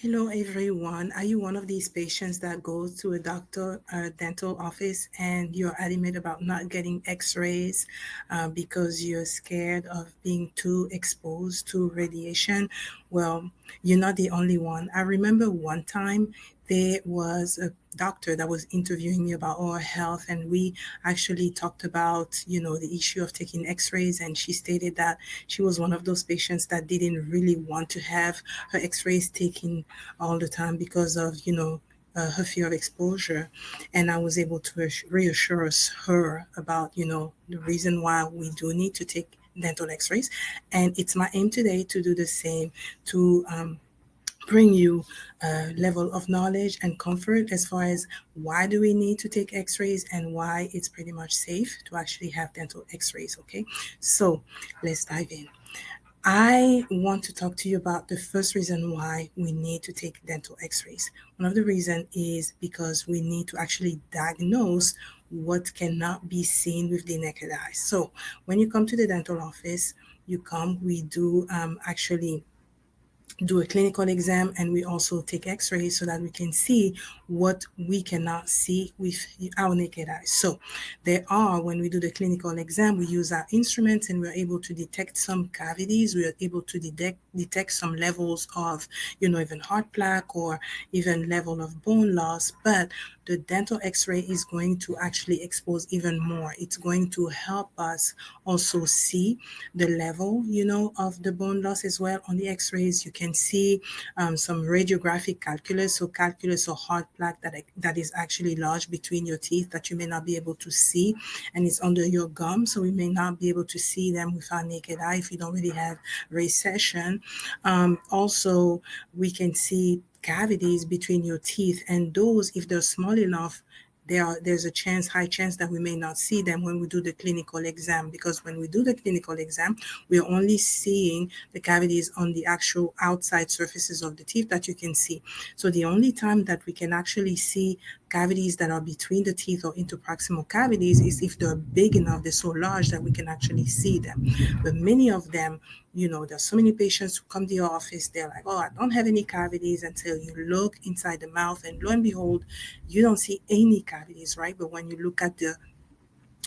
Hello, everyone. Are you one of these patients that goes to a doctor, a dental office, and you're adamant about not getting x-rays because you're scared of being too exposed to radiation? Well, you're not the only one. I remember one time there was a doctor that was interviewing me about oral health, and we actually talked about, the issue of taking x-rays, and she stated that she was one of those patients that didn't really want to have her x-rays taken all the time because of, her fear of exposure. And I was able to reassure her about, the reason why we do need to take dental x-rays. And it's my aim today to do the same, to bring you a level of knowledge and comfort as far as why do we need to take x-rays and why it's pretty much safe to actually have dental x-rays. Okay, so let's dive in. I want to talk to you about the first reason why we need to take dental x-rays. One of the reasons is because we need to actually diagnose what cannot be seen with the naked eye. So when you come to the dental office, we do actually do a clinical exam, and we also take x-rays so that we can see what we cannot see with our naked eyes. So when we do the clinical exam, we use our instruments and we're able to detect some cavities. We are able to detect some levels of, even heart plaque or even level of bone loss. But the dental x-ray is going to actually expose even more. It's going to help us also see the level, of the bone loss as well. On the x-rays, you can see some radiographic calculus, so calculus or heart plaque that is actually lodged between your teeth that you may not be able to see, and it's under your gum, so we may not be able to see them with our naked eye if you don't really have recession. Also, we can see cavities between your teeth, and those, if they're small enough, there's a high chance that we may not see them when we do the clinical exam, because when we do the clinical exam, we're only seeing the cavities on the actual outside surfaces of the teeth that you can see. So the only time that we can actually see cavities that are between the teeth or interproximal cavities is if they're big enough, they're so large that we can actually see them. But many of them, there's so many patients who come to your office, they're like, oh, I don't have any cavities, until you look inside the mouth, and lo and behold, you don't see any cavities, right? But when you look at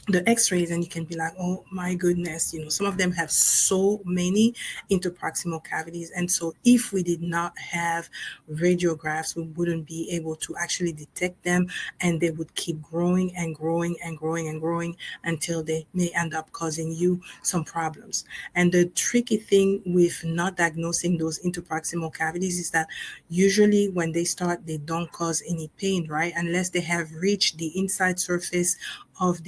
the x-rays, and you can be like, oh my goodness, some of them have so many interproximal cavities. And so if we did not have radiographs, we wouldn't be able to actually detect them, and they would keep growing and growing and growing and growing until they may end up causing you some problems. And the tricky thing with not diagnosing those interproximal cavities is that usually when they start, they don't cause any pain, right? Unless they have reached the inside surface of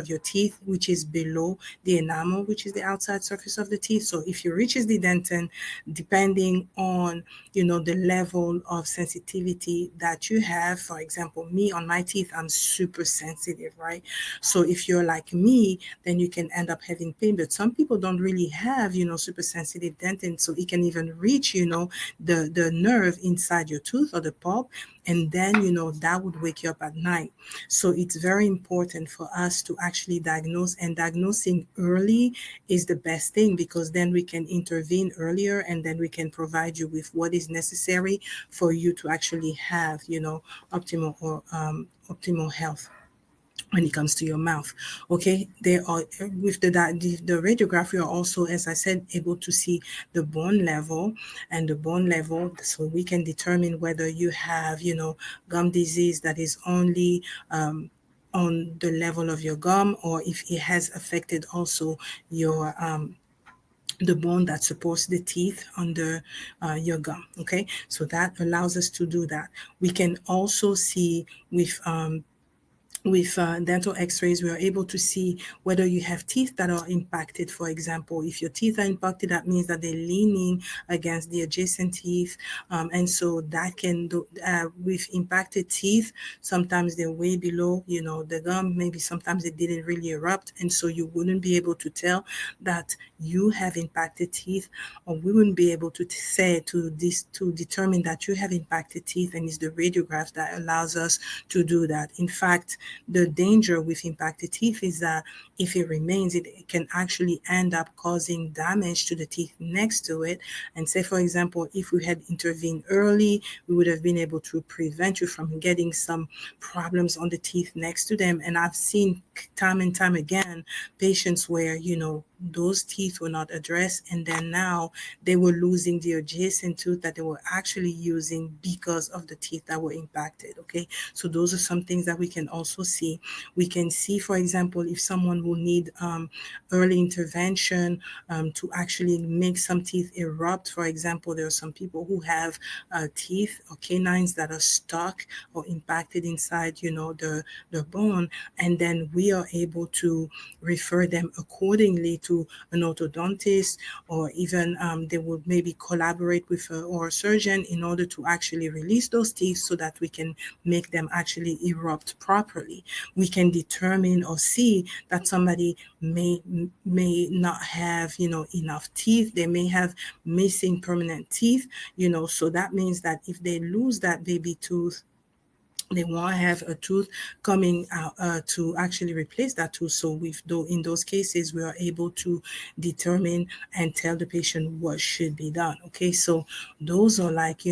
your teeth, which is below the enamel, which is the outside surface of the teeth. So if it reaches the dentin, depending on the level of sensitivity that you have, for example, me on my teeth, I'm super sensitive, right? So if you're like me, then you can end up having pain. But some people don't really have super sensitive dentin, so it can even reach the nerve inside your tooth or the pulp, and then that would wake you up at night. So it's very important for us to actually diagnose, and diagnosing early is the best thing, because then we can intervene earlier, and then we can provide you with what is necessary for you to actually have optimal health when it comes to your mouth. Okay, they are with the radiograph, you are also, as I said, able to see the bone level, and the bone level, so we can determine whether you have gum disease that is only on the level of your gum, or if it has affected also your the bone that supports the teeth under your gum. Okay, so that allows us to do that. We can also see with dental x-rays, we are able to see whether you have teeth that are impacted. For example, if your teeth are impacted, that means that they're leaning against the adjacent teeth. And so that can do, with impacted teeth, sometimes they're way below, the gum, maybe sometimes they didn't really erupt. And so you wouldn't be able to tell that you have impacted teeth, or we wouldn't be able to say to determine that you have impacted teeth, and it's the radiograph that allows us to do that. In fact, the danger with impacted teeth is that if it remains, it can actually end up causing damage to the teeth next to it. And say, for example, if we had intervened early, we would have been able to prevent you from getting some problems on the teeth next to them. And I've seen time and time again patients where, those teeth were not addressed, and then now they were losing the adjacent tooth that they were actually using because of the teeth that were impacted. Okay, so those are some things that we can also see. We can see, for example, if someone will need early intervention to actually make some teeth erupt. For example, there are some people who have teeth or canines that are stuck or impacted inside, the bone, and then we are able to refer them accordingly to an orthodontist, or even they would maybe collaborate with a oral surgeon in order to actually release those teeth so that we can make them actually erupt properly. We can determine or see that somebody may not have, enough teeth. They may have missing permanent teeth, so that means that if they lose that baby tooth, they want to have a tooth coming out to actually replace that tooth. So in those cases, we are able to determine and tell the patient what should be done. Okay, so those are like,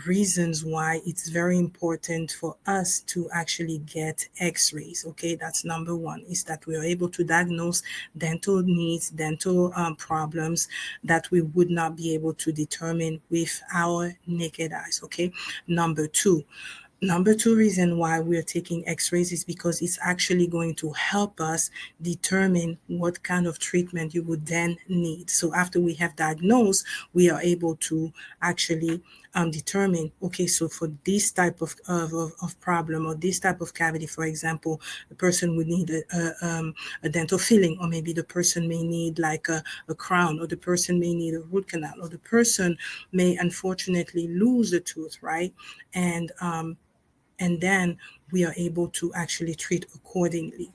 reasons why it's very important for us to actually get x-rays. Okay, that's number one, is that we are able to diagnose dental needs, dental problems that we would not be able to determine with our naked eyes. Okay, Number two reason why we're taking x-rays is because it's actually going to help us determine what kind of treatment you would then need. So after we have diagnosed, we are able to actually determine, okay, so for this type of problem or this type of cavity, for example, the person would need a dental filling, or maybe the person may need like a crown, or the person may need a root canal, or the person may unfortunately lose a tooth, right? And then we are able to actually treat accordingly.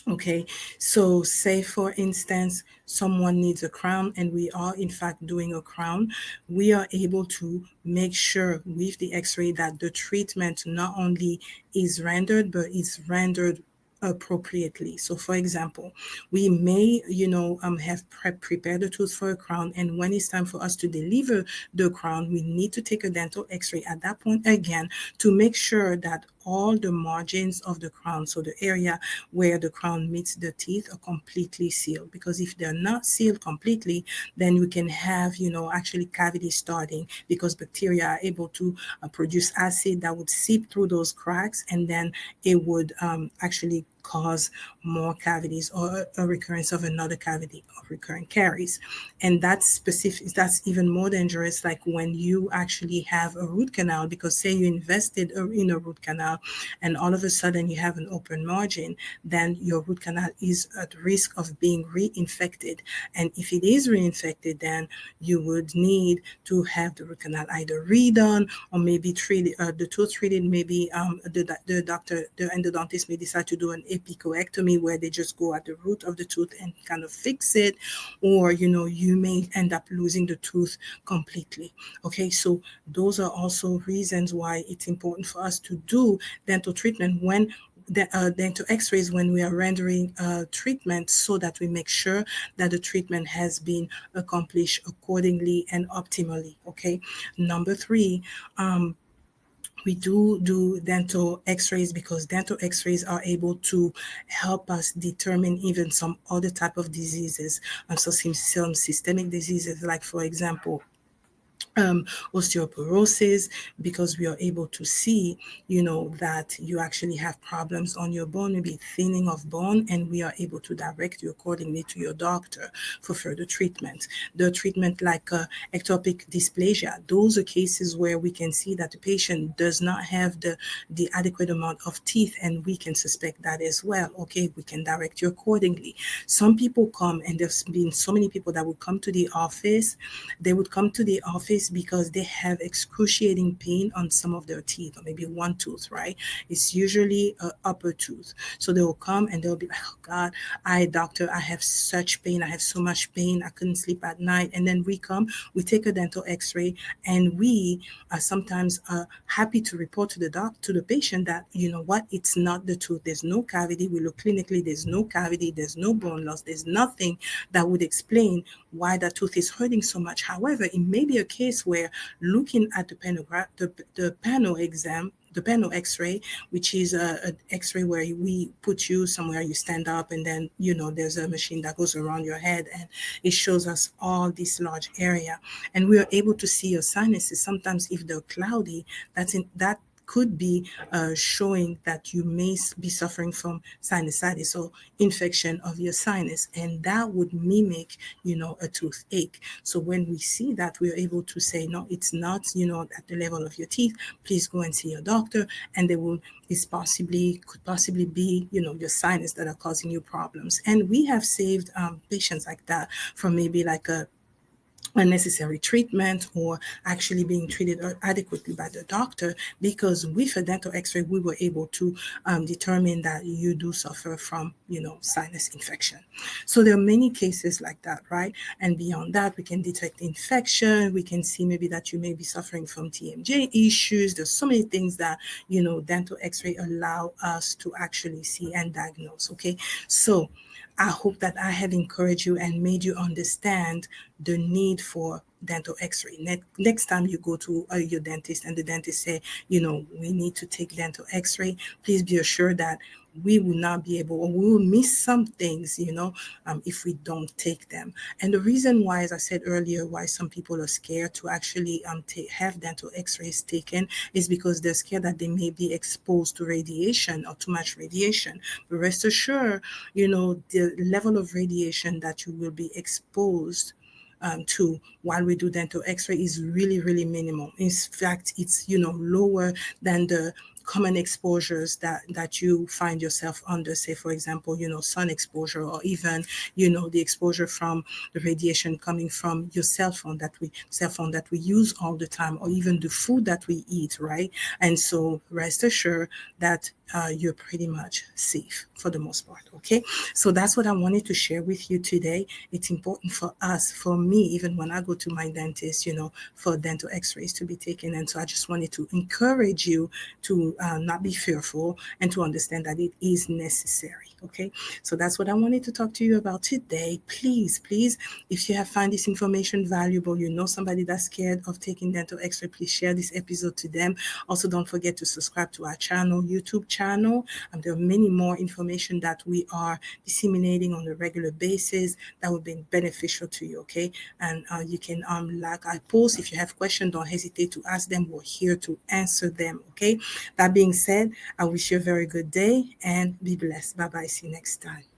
Okay, so say for instance, someone needs a crown and we are in fact doing a crown, we are able to make sure with the x-ray that the treatment not only is rendered, but is rendered appropriately. So for example, we may, have prepared the tooth for a crown, and when it's time for us to deliver the crown, we need to take a dental x-ray at that point again to make sure that all the margins of the crown, so the area where the crown meets the teeth, are completely sealed. Because if they're not sealed completely, then we can have, actually cavity starting, because bacteria are able to produce acid that would seep through those cracks, and then it would actually cause more cavities, or a recurrence of another cavity, of recurrent caries. And that's even more dangerous, like when you actually have a root canal, because say you invested in a root canal and all of a sudden you have an open margin, then your root canal is at risk of being reinfected. And if it is reinfected, then you would need to have the root canal either redone, or maybe treated, the tooth treated. Maybe the endodontist may decide to do an apicoectomy, where they just go at the root of the tooth and kind of fix it, or you may end up losing the tooth completely. Okay, so those are also reasons why it's important for us to do dental treatment when the dental x-rays when we are rendering treatment, so that we make sure that the treatment has been accomplished accordingly and optimally. Okay, number three, we do dental x-rays because dental x-rays are able to help us determine even some other type of diseases, and so some systemic diseases, like for example osteoporosis, because we are able to see, that you actually have problems on your bone, maybe thinning of bone, and we are able to direct you accordingly to your doctor for further treatment. The treatment like ectopic dysplasia, those are cases where we can see that the patient does not have the adequate amount of teeth, and we can suspect that as well. Okay, we can direct you accordingly. Some people come, and there's been so many people that would come to the office. They would come to the office dentist because they have excruciating pain on some of their teeth, or maybe one tooth, right? It's usually a upper tooth. So they will come and they'll be like, oh God, doctor, I have such pain. I have so much pain. I couldn't sleep at night. And then we come, we take a dental x-ray, and we are sometimes happy to report to to the patient that, you know what, it's not the tooth. There's no cavity. We look clinically, there's no cavity, there's no bone loss, there's nothing that would explain why that tooth is hurting so much. However, it may be a case where looking at the panel exam, the panel x-ray, which is a x-ray where we put you somewhere, you stand up, and then, you know, there's a machine that goes around your head, and it shows us all this large area, and we are able to see your sinuses. Sometimes if they're cloudy, that could be showing that you may be suffering from sinusitis or infection of your sinus, and that would mimic, you know, a toothache. So when we see that, we are able to say, no, it's not, you know, at the level of your teeth. Please go and see your doctor, and they will, could possibly be, you know, your sinus that are causing you problems. And we have saved patients like that from maybe like a unnecessary treatment, or actually being treated adequately by the doctor, because with a dental x-ray we were able to determine that you do suffer from, you know, sinus infection. So there are many cases like that, right? And beyond that, we can detect infection. We can see maybe that you may be suffering from TMJ issues. There's so many things that, you know, dental x-ray allow us to actually see and diagnose. Okay, so I hope that I have encouraged you and made you understand the need for dental x-ray. Next time you go to your dentist and the dentist say, you know, we need to take dental x-ray, please be assured that we will not be able, or we will miss some things, you know, if we don't take them. And the reason why, as I said earlier, why some people are scared to actually have dental x-rays taken is because they're scared that they may be exposed to radiation or too much radiation. But rest assured, you know, the level of radiation that you will be exposed to while we do dental x-ray is really, really minimal. In fact, it's, you know, lower than the common exposures that you find yourself under, say, for example, you know, sun exposure, or even, you know, the exposure from the radiation coming from your cell phone that we use all the time, or even the food that we eat, right? And so rest assured that you're pretty much safe for the most part. Okay, so that's what I wanted to share with you today. It's important for us, for me, even when I go to my dentist, you know, for dental x-rays to be taken. And so I just wanted to encourage you to not be fearful, and to understand that it is necessary. Okay, so that's what I wanted to talk to you about today. Please, if you have found this information valuable, you know somebody that's scared of taking dental x-ray, please share this episode to them. Also, don't forget to subscribe to our channel, YouTube channel. There are many more information that we are disseminating on a regular basis that will be beneficial to you. Okay, and you can like I post, if you have questions, don't hesitate to ask them. We're here to answer them. Okay, that being said, I wish you a very good day and be blessed. Bye bye. See you next time.